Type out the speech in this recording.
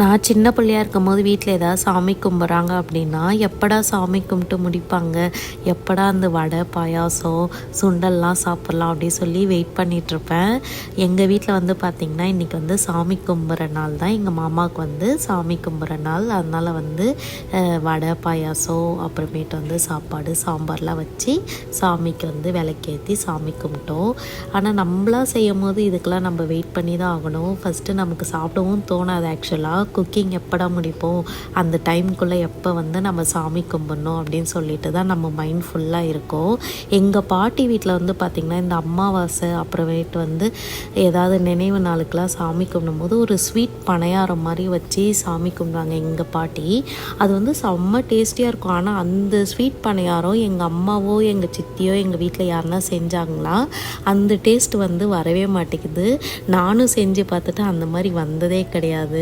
நான் சின்ன பிள்ளையா இருக்கும்போது வீட்டில் ஏதாவது சாமி கும்பிட்றாங்க அப்படின்னா எப்படா சாமி கும்பிட்டு முடிப்பாங்க, எப்படா அந்த வடை பாயாசம் சுண்டல்லாம் சாப்பிட்லாம் அப்படின்னு சொல்லி வெயிட் பண்ணிகிட்ருப்பேன். எங்கள் வீட்டில் வந்து பார்த்திங்கன்னா இன்றைக்கி வந்து சாமி கும்பிட்ற நாள் தான். எங்கள் மாமாவுக்கு வந்து சாமி கும்பிட்ற நாள். அதனால் வந்து வடை பாயாசம் அப்புறமேட்டு வந்து சாப்பாடு சாம்பார்லாம் வச்சு சாமிக்கு வந்து விளக்கேற்றி சாமி கும்பிட்டோம். ஆனால் நம்மளா செய்யும் போது இதுக்கெல்லாம் நம்ம வெயிட் பண்ணி தான் ஆகணும். ஃபஸ்ட்டு நமக்கு சாப்பிடவும் தோணாது. ஆக்சுவலாக குக்கிங் எப்படா முடிப்போம், அந்த டைமுக்குள்ளே எப்போ வந்து நம்ம சாமி கும்பிடணும் அப்படின்னு சொல்லிட்டு தான் நம்ம மைண்ட் ஃபுல்லாக இருக்கும். எங்கள் பாட்டி வீட்டில் வந்து பார்த்திங்கன்னா இந்த அமாவாசை அப்புறமேட்டு வந்து ஏதாவது நினைவு நாளுக்கெலாம் சாமி கும்பிடும்போது ஒரு ஸ்வீட் பணியாரம் மாதிரி வச்சு சாமி கும்பிடுவாங்க எங்கள் பாட்டி. அது வந்து செம்ம டேஸ்டியாக இருக்கும். ஆனால் அந்த ஸ்வீட் பணியாரம் எங்கள் அம்மாவோ எங்கள் சித்தியோ எங்கள் வீட்டில் யாருன்னா செஞ்சாங்களா அந்த டேஸ்ட் வந்து வரவே மாட்டேங்குது. நானும் செஞ்சு பார்த்துட்டு அந்த மாதிரி வந்ததே கிடையாது.